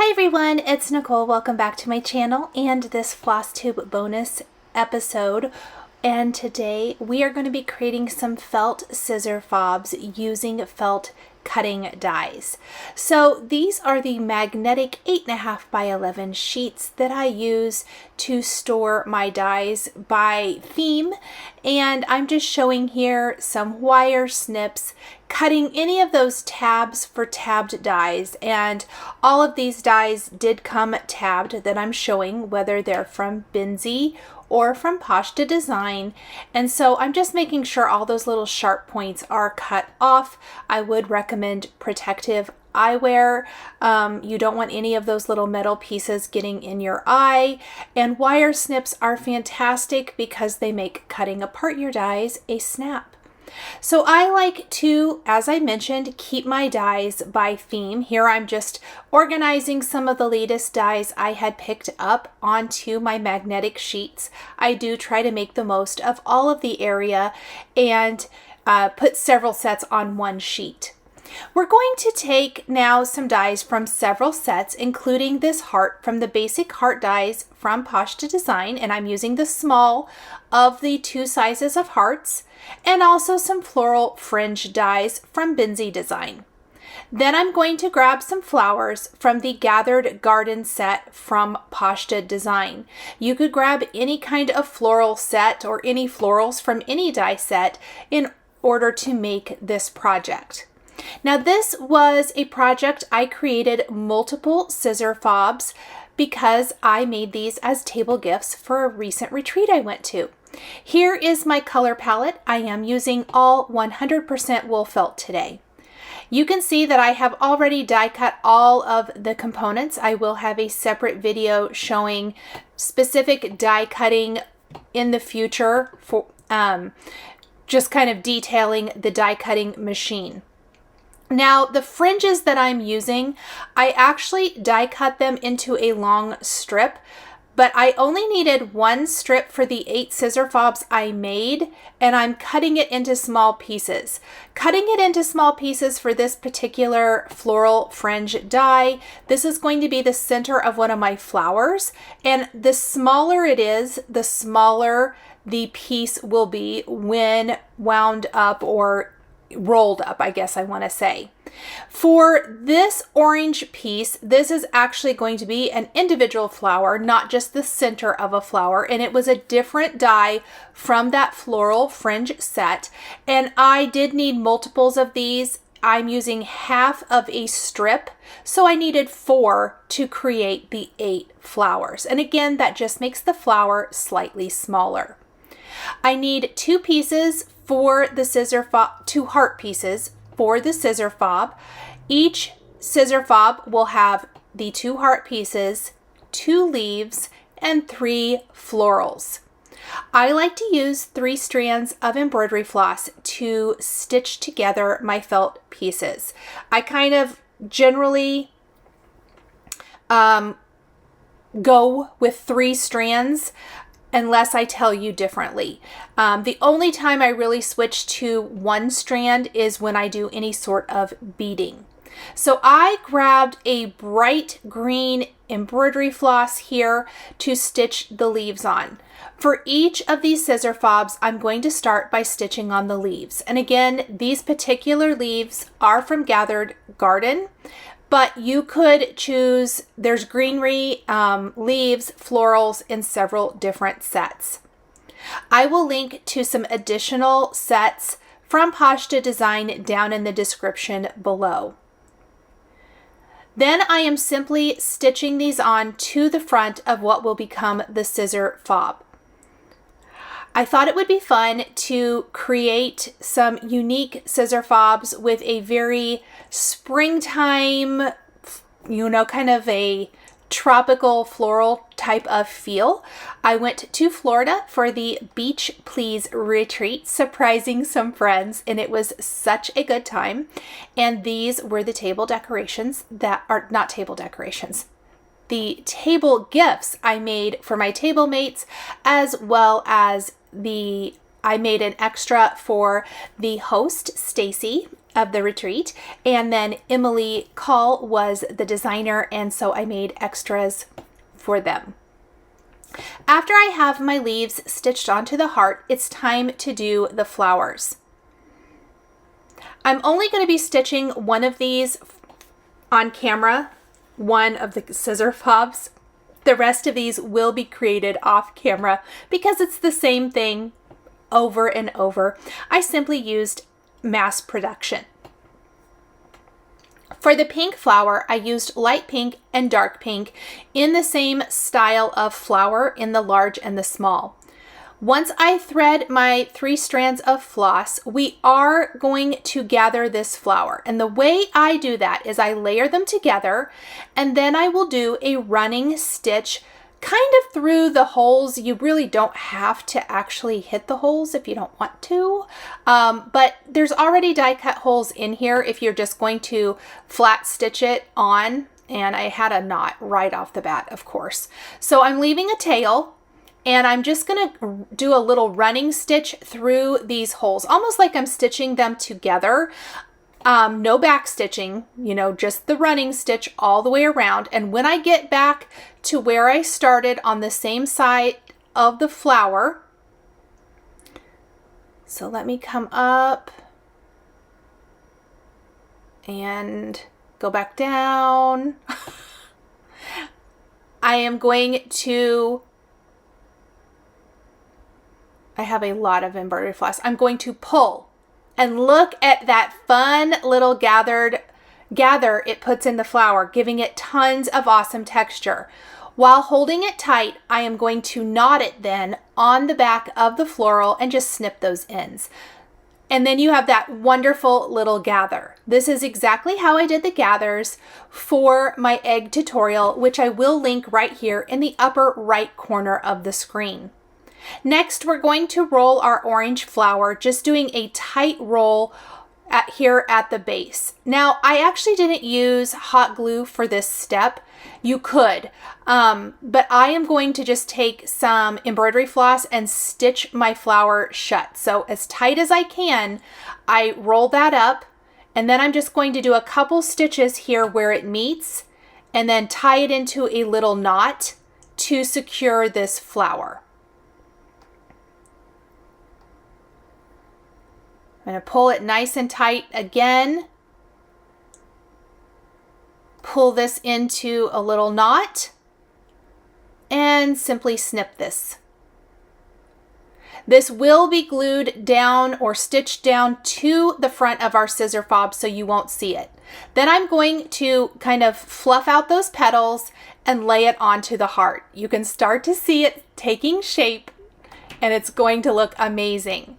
Hi everyone, it's Nicole. Welcome back to my channel and this Flosstube bonus episode. And today we are going to be creating some felt scissor fobs using felt cutting dies. So these are the magnetic 8.5 by 11 sheets that I use to store my dies by theme, and I'm just showing here some wire snips, cutting any of those tabs for tabbed dies, and all of these dies did come tabbed that I'm showing, whether they're from Benzie or from Poshta Design. And so I'm just making sure all those little sharp points are cut off. I would recommend protective eyewear. You don't want any of those little metal pieces getting in your eye. And wire snips are fantastic because they make cutting apart your dies a snap. So I like to, as I mentioned, keep my dies by theme. Here I'm just organizing some of the latest dies I had picked up onto my magnetic sheets. I do try to make the most of all of the area and put several sets on one sheet. We're going to take now some dies from several sets, including this heart from the basic heart dies from Poshta Design, and I'm using the small of the two sizes of hearts, and also some floral fringe dies from Benzie Design. Then I'm going to grab some flowers from the Gathered Garden set from Poshta Design. You could grab any kind of floral set or any florals from any die set in order to make this project. Now this was a project I created multiple scissor fobs because I made these as table gifts for a recent retreat I went to. Here is my color palette. I am using all 100% wool felt today. You can see that I have already die cut all of the components. I will have a separate video showing specific die cutting in the future for just kind of detailing the die cutting machine. Now the fringes that I'm using, I actually die cut them into a long strip, but I only needed one strip for the 8 scissor fobs I made, and I'm cutting it into small pieces. Cutting it into small pieces for this particular floral fringe die, this is going to be the center of one of my flowers, and the smaller it is, the smaller the piece will be when wound up or rolled up, I guess I want to say. For this orange piece, this is actually going to be an individual flower, not just the center of a flower, and it was a different die from that floral fringe set, and I did need multiples of these. I'm using half of a strip, so I needed 4 to create the 8 flowers, and again that just makes the flower slightly smaller. I need 2 pieces for the scissor fob, 2 heart pieces for the scissor fob. Each scissor fob will have the 2 heart pieces, 2 leaves, and 3 florals. I like to use 3 strands of embroidery floss to stitch together my felt pieces. I kind of generally go with 3 strands unless I tell you differently. The only time I really switch to 1 strand is when I do any sort of beading. So I grabbed a bright green embroidery floss here to stitch the leaves on. For each of these scissor fobs, I'm going to start by stitching on the leaves. And again, these particular leaves are from Gathered Garden, but you could choose, there's greenery, leaves, florals in several different sets. I will link to some additional sets from Poshta Design down in the description below. Then I am simply stitching these on to the front of what will become the scissor fob. I thought it would be fun to create some unique scissor fobs with a very springtime, kind of a tropical floral type of feel. I went to Florida for the Beach Please retreat, surprising some friends, and it was such a good time. And these were the table decorations that are not table decorations. The table gifts I made for my table mates, as well as I made an extra for the host, Stacy, of the retreat. And then Emily Call was the designer, and so I made extras for them. After I have my leaves stitched onto the heart, it's time to do the flowers. I'm only going to be stitching one of these on camera, one of the scissor fobs. The rest of these will be created off camera because it's the same thing over and over. I simply used mass production. For the pink flower, I used light pink and dark pink in the same style of flower in the large and the small. Once I thread my 3 strands of floss, we are going to gather this flower. And the way I do that is I layer them together, and then I will do a running stitch kind of through the holes. You really don't have to actually hit the holes if you don't want to, but there's already die cut holes in here if you're just going to flat stitch it on. And I had a knot right off the bat, of course. So I'm leaving a tail, and I'm just going to do a little running stitch through these holes, almost like I'm stitching them together. No back stitching, just the running stitch all the way around. And when I get back to where I started on the same side of the flower, so let me come up and go back down. I am going to, I have a lot of embroidery floss. I'm going to pull. And look at that fun little gather it puts in the flower, giving it tons of awesome texture. While holding it tight, I am going to knot it then on the back of the floral and just snip those ends. And then you have that wonderful little gather. This is exactly how I did the gathers for my egg tutorial, which I will link right here in the upper right corner of the screen. Next, we're going to roll our orange flower, just doing a tight roll here at the base. Now, I actually didn't use hot glue for this step. You could, but I am going to just take some embroidery floss and stitch my flower shut. So as tight as I can, I roll that up, and then I'm just going to do a couple stitches here where it meets, and then tie it into a little knot to secure this flower. I'm going to pull it nice and tight again. Pull this into a little knot and simply snip this. This will be glued down or stitched down to the front of our scissor fob so you won't see it. Then I'm going to kind of fluff out those petals and lay it onto the heart. You can start to see it taking shape, and it's going to look amazing.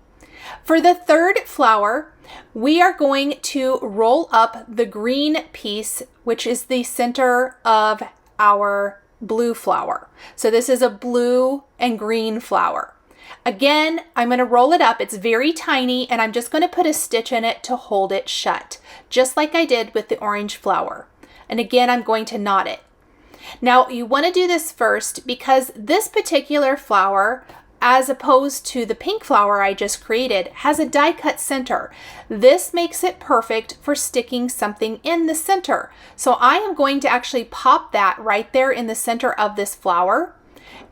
For the third flower, we are going to roll up the green piece, which is the center of our blue flower. So this is a blue and green flower. Again, I'm going to roll it up. It's very tiny, and I'm just going to put a stitch in it to hold it shut, just like I did with the orange flower. And again, I'm going to knot it. Now, you want to do this first because this particular flower, as opposed to the pink flower I just created, has a die cut center. This makes it perfect for sticking something in the center. So I am going to actually pop that right there in the center of this flower.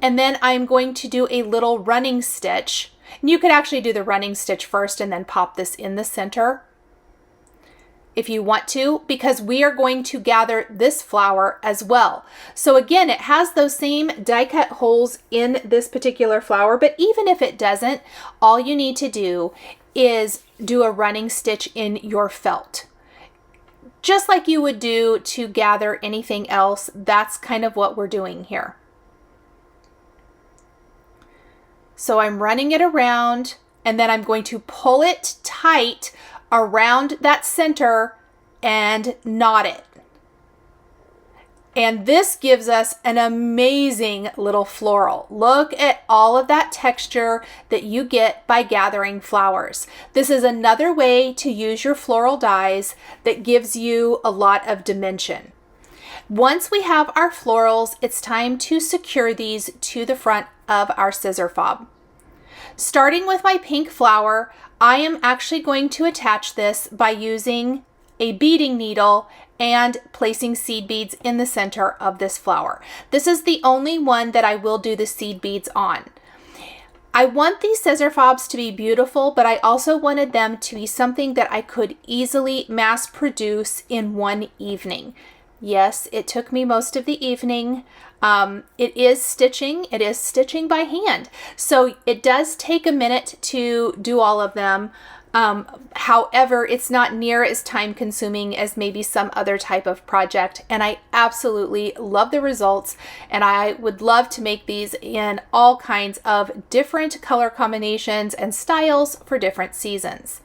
And then I'm going to do a little running stitch. And you could actually do the running stitch first and then pop this in the center if you want to, because we are going to gather this flower as well. So again, it has those same die cut holes in this particular flower, but even if it doesn't, all you need to do is do a running stitch in your felt. Just like you would do to gather anything else, that's kind of what we're doing here. So I'm running it around, and then I'm going to pull it tight around that center and knot it. And this gives us an amazing little floral. Look at all of that texture that you get by gathering flowers. This is another way to use your floral dies that gives you a lot of dimension. Once we have our florals, it's time to secure these to the front of our scissor fob. Starting with my pink flower, I am actually going to attach this by using a beading needle and placing seed beads in the center of this flower. This is the only one that I will do the seed beads on. I want these scissor fobs to be beautiful, but I also wanted them to be something that I could easily mass produce in one evening. Yes, it took me most of the evening. It is stitching by hand. So it does take a minute to do all of them. However, it's not near as time consuming as maybe some other type of project. And I absolutely love the results. And I would love to make these in all kinds of different color combinations and styles for different seasons.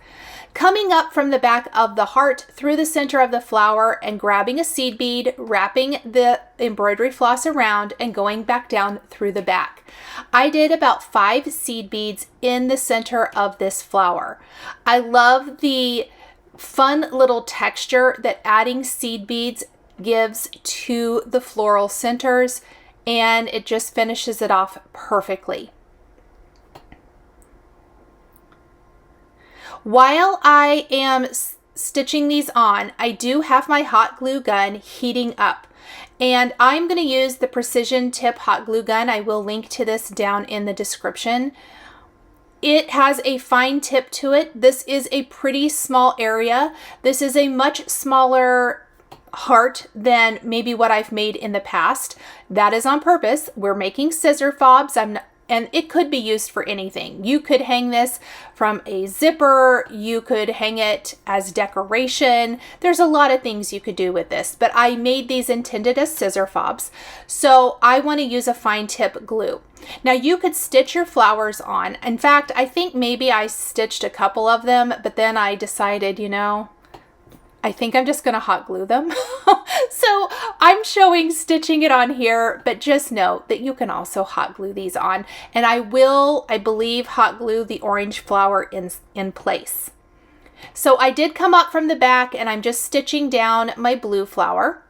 Coming up from the back of the heart through the center of the flower and grabbing a seed bead, wrapping the embroidery floss around and going back down through the back. I did about 5 seed beads in the center of this flower. I love the fun little texture that adding seed beads gives to the floral centers, and it just finishes it off perfectly. While I am stitching these on, I do have my hot glue gun heating up, and I'm going to use the precision tip hot glue gun. I will link to this down in the description. It has a fine tip to it. This is a pretty small area. This is a much smaller heart than maybe what I've made in the past. That is on purpose. We're making scissor fobs. And it could be used for anything. You could hang this from a zipper. You could hang it as decoration. There's a lot of things you could do with this, but I made these intended as scissor fobs. So I want to use a fine tip glue. Now you could stitch your flowers on. In fact, I think maybe I stitched a couple of them, but then I decided, I think I'm just going to hot glue them. So I'm showing stitching it on here, but just note that you can also hot glue these on. And I believe, hot glue the orange flower in place. So I did come up from the back and I'm just stitching down my blue flower.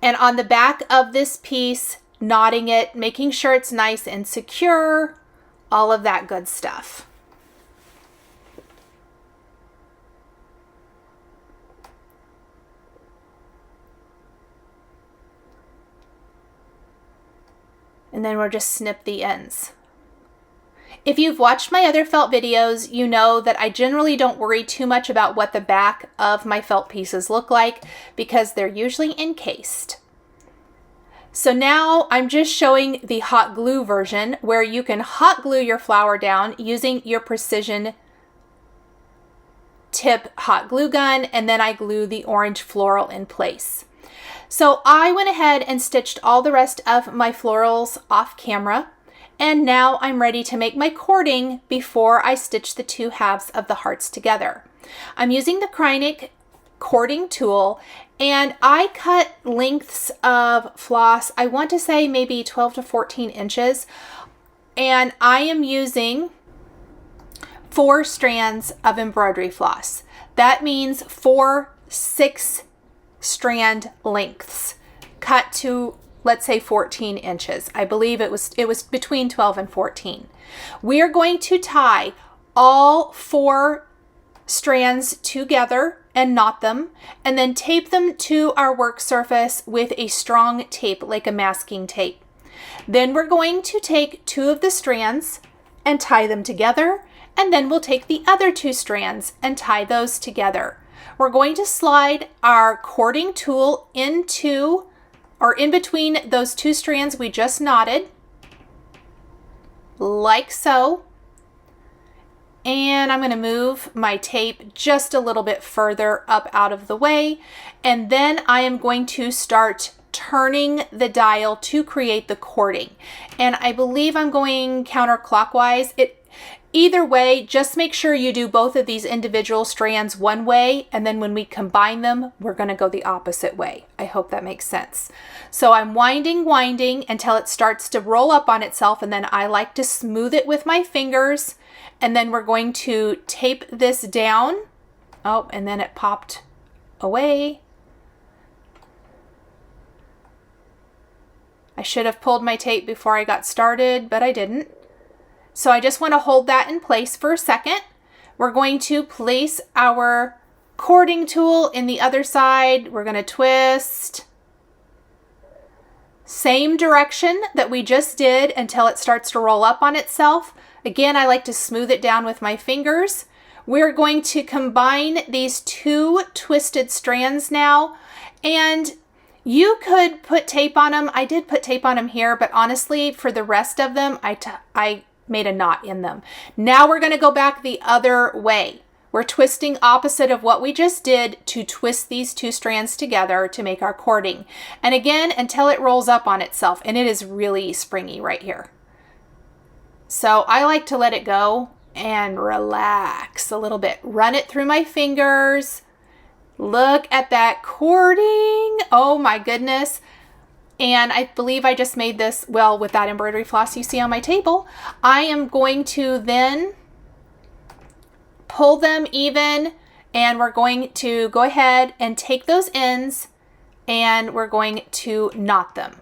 And on the back of this piece, knotting it, making sure it's nice and secure, all of that good stuff. And then we'll just snip the ends. If you've watched my other felt videos, you know that I generally don't worry too much about what the back of my felt pieces look like because they're usually encased. So now I'm just showing the hot glue version where you can hot glue your flower down using your precision tip hot glue gun, and then I glue the orange floral in place. So I went ahead and stitched all the rest of my florals off camera, and now I'm ready to make my cording before I stitch the 2 halves of the hearts together. I'm using the Kreinik cording tool, and I cut lengths of floss, I want to say maybe 12 to 14 inches, and I am using 4 strands of embroidery floss. That means 4 6-strand lengths cut to, let's say, 14 inches. I believe it was between 12 and 14. We are going to tie all 4 strands together and knot them, and then tape them to our work surface with a strong tape, like a masking tape. Then we're going to take 2 of the strands and tie them together, and then we'll take the other 2 strands and tie those together. We're going to slide our cording tool into or in between those 2 strands we just knotted, like so. And I'm going to move my tape just a little bit further up out of the way. And then I am going to start turning the dial to create the cording. And I believe I'm going counterclockwise. Either way, just make sure you do both of these individual strands one way, and then when we combine them, we're going to go the opposite way. I hope that makes sense. So I'm winding until it starts to roll up on itself, and then I like to smooth it with my fingers, and then we're going to tape this down. Oh, and then it popped away. I should have pulled my tape before I got started, but I didn't. So I just want to hold that in place for a second. We're going to place our cording tool in the other side. We're going to twist. Same direction that we just did until it starts to roll up on itself. Again, I like to smooth it down with my fingers. We're going to combine these two twisted strands now, and you could put tape on them. I did put tape on them here, but honestly, for the rest of them, I made a knot in them. Now we're going to go back the other way. We're twisting opposite of what we just did to twist these two strands together to make our cording. And again, until it rolls up on itself, and it is really springy right here. So I like to let it go and relax a little bit. Run it through my fingers. Look at that cording. Oh my goodness. And I believe I just made this, well, with that embroidery floss you see on my table. I am going to then pull them even, and we're going to go ahead and take those ends and we're going to knot them.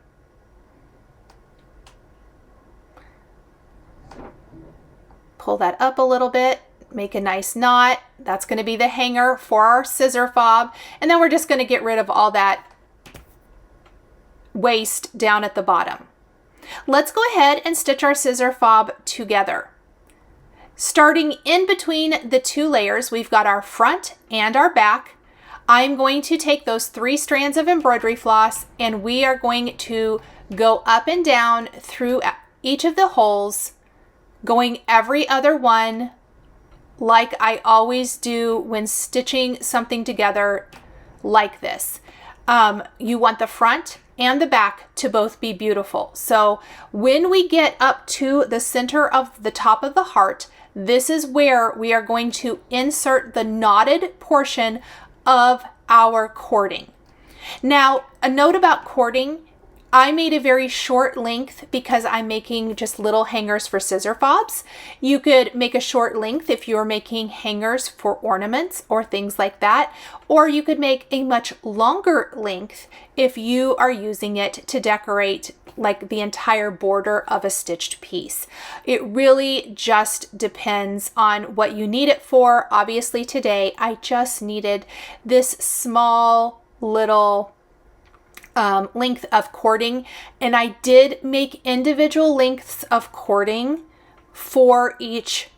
Pull that up a little bit, make a nice knot. That's going to be the hanger for our scissor fob. And then we're just going to get rid of all that waste down at the bottom. Let's go ahead and stitch our scissor fob together. Starting in between the two layers, we've got our front and our back. I'm going to take those 3 strands of embroidery floss, and we are going to go up and down through each of the holes, going every other one like I always do when stitching something together like this. You want the front and the back to both be beautiful. So when we get up to the center of the top of the heart, this is where we are going to insert the knotted portion of our cording. Now, a note about cording, I made a very short length because I'm making just little hangers for scissor fobs. You could make a short length if you're making hangers for ornaments or things like that, or you could make a much longer length if you are using it to decorate like the entire border of a stitched piece. It really just depends on what you need it for. Obviously today I just needed this small little length of cording, and I did make individual lengths of cording for each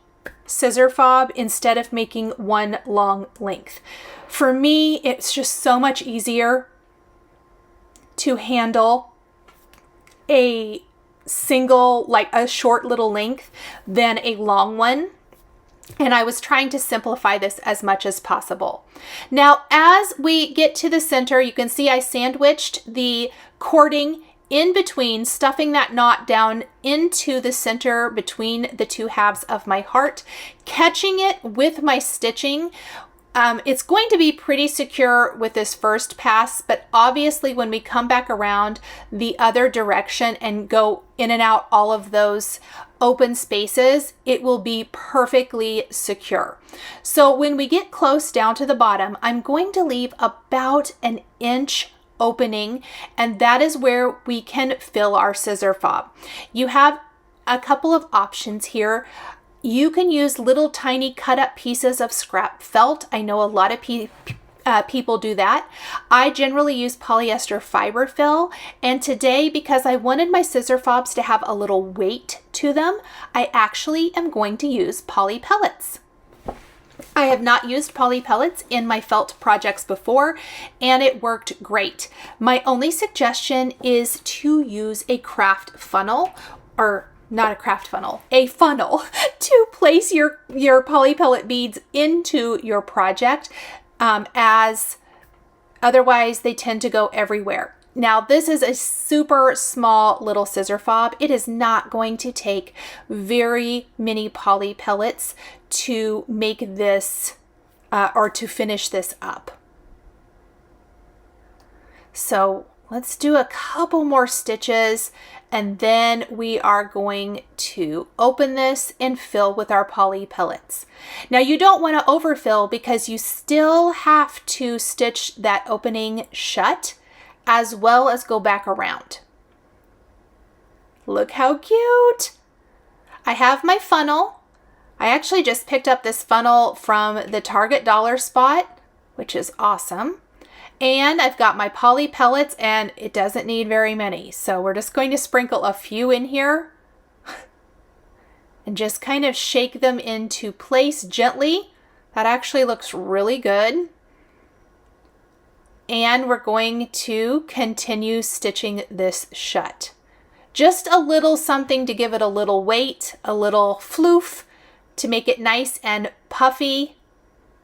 scissor fob instead of making one long length. For me, it's just so much easier to handle a single, like a short little length than a long one. And I was trying to simplify this as much as possible. Now, as we get to the center, you can see I sandwiched the cording in between, stuffing that knot down into the center between the two halves of my heart, catching it with my stitching. It's going to be pretty secure with this first pass, but obviously when we come back around the other direction and go in and out all of those open spaces, it will be perfectly secure. So when we get close down to the bottom, I'm going to leave about an inch opening, and that is where we can fill our scissor fob. You have a couple of options here. You can use little tiny cut up pieces of scrap felt. I know a lot of people do that. I generally use polyester fiber fill, and today, because I wanted my scissor fobs to have a little weight to them, I actually am going to use poly pellets. I have not used poly pellets in my felt projects before, and it worked great. My only suggestion is to use a craft funnel, or not a craft funnel, a funnel to place your poly pellet beads into your project, as otherwise they tend to go everywhere. Now, this is a super small little scissor fob. It is not going to take very many poly pellets to make this or to finish this up. So let's do a couple more stitches, and then we are going to open this and fill with our poly pellets. Now, you don't want to overfill because you still have to stitch that opening shut as well as go back around. Look how cute. I have my funnel. I actually just picked up this funnel from the Target dollar spot, which is awesome. And I've got my poly pellets, and it doesn't need very many. So we're just going to sprinkle a few in here and just kind of shake them into place gently. That actually looks really good. And we're going to continue stitching this shut. Just a little something to give it a little weight, a little floof, to make it nice and puffy.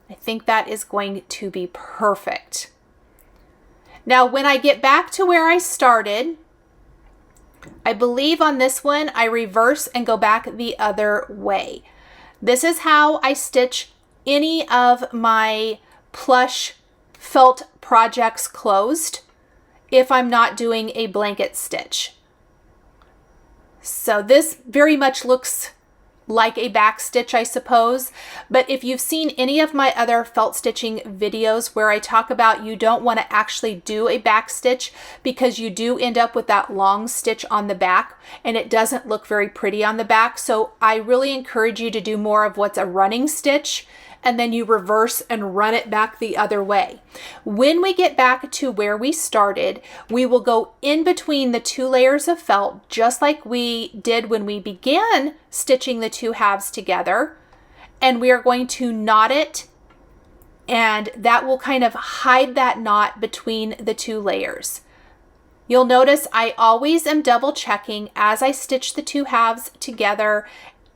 I think that is going to be perfect. Now, when I get back to where I started, I believe on this one, I reverse and go back the other way. This is how I stitch any of my plush felt projects closed if I'm not doing a blanket stitch. So this very much looks like a back stitch, I suppose. But if you've seen any of my other felt stitching videos where I talk about you don't want to actually do a back stitch because you do end up with that long stitch on the back and it doesn't look very pretty on the back. So I really encourage you to do more of what's a running stitch, and then you reverse and run it back the other way. When we get back to where we started, we will go in between the two layers of felt, just like we did when we began stitching the two halves together. And we are going to knot it, and that will kind of hide that knot between the two layers. You'll notice I always am double checking as I stitch the two halves together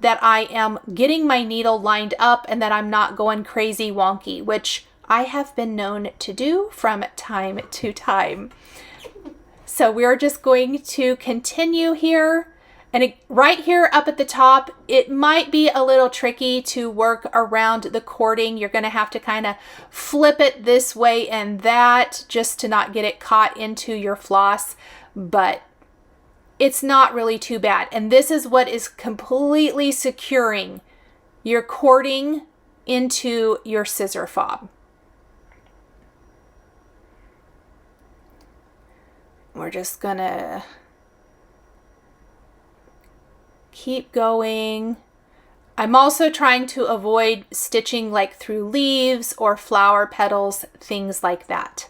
that I am getting my needle lined up and that I'm not going crazy wonky, which I have been known to do from time to time. So we're just going to continue here. And right here up at the top, it might be a little tricky to work around the cording. You're going to have to kind of flip it this way and that just to not get it caught into your floss, but it's not really too bad. And this is what is completely securing your cording into your scissor fob. We're just gonna keep going. I'm also trying to avoid stitching like through leaves or flower petals, things like that.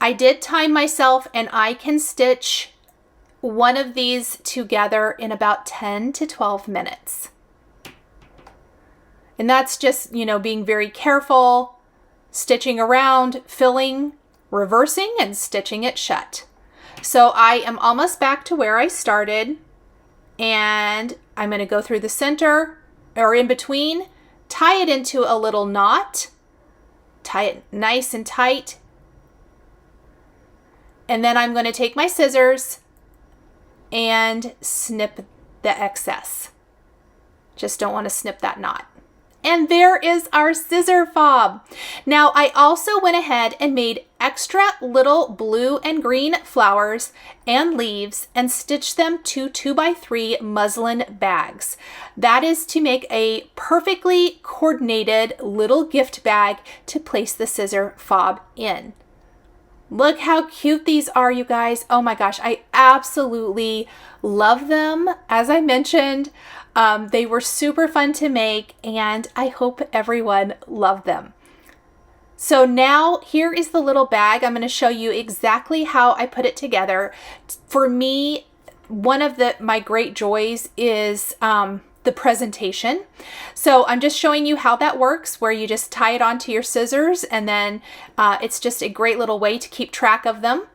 I did time myself, and I can stitch one of these together in about 10 to 12 minutes. And that's just, you know, being very careful, stitching around, filling, reversing, and stitching it shut. So I am almost back to where I started, and I'm going to go through the center or in between, tie it into a little knot, tie it nice and tight. And then I'm going to take my scissors and snip the excess. Just don't want to snip that knot. And there is our scissor fob. Now I also went ahead and made extra little blue and green flowers and leaves and stitched them to 2x3 muslin bags. That is to make a perfectly coordinated little gift bag to place the scissor fob in. Look how cute these are, you guys. Oh my gosh, I absolutely love them. As I mentioned, they were super fun to make, and I hope everyone loved them. So now here is the little bag. I'm going to show you exactly how I put it together. For me, one of my great joys is the presentation. So I'm just showing you how that works, where you just tie it onto your scissors, and then it's just a great little way to keep track of them.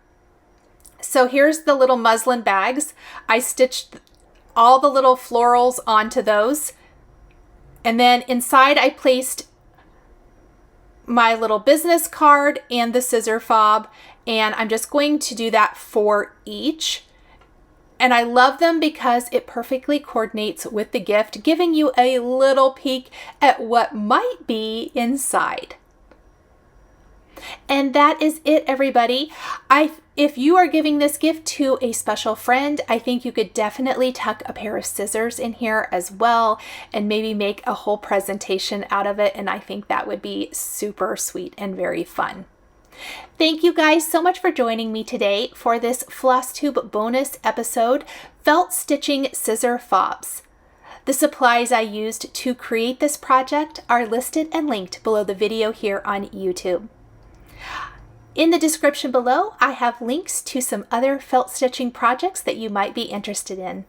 So here's the little muslin bags. I stitched all the little florals onto those, and then inside I placed my little business card and the scissor fob, and I'm just going to do that for each. And I love them because it perfectly coordinates with the gift, giving you a little peek at what might be inside. And that is it, everybody. If you are giving this gift to a special friend, I think you could definitely tuck a pair of scissors in here as well and maybe make a whole presentation out of it. And I think that would be super sweet and very fun. Thank you guys so much for joining me today for this Flosstube bonus episode, Felt Stitching Scissor Fobs. The supplies I used to create this project are listed and linked below the video here on YouTube. In the description below, I have links to some other felt stitching projects that you might be interested in.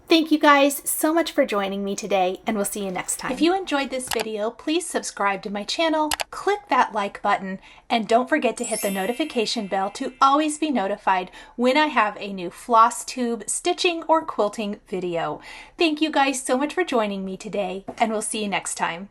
Thank you guys so much for joining me today, and we'll see you next time. If you enjoyed this video, please subscribe to my channel, click that like button, and don't forget to hit the notification bell to always be notified when I have a new Flosstube stitching or quilting video. Thank you guys so much for joining me today, and we'll see you next time.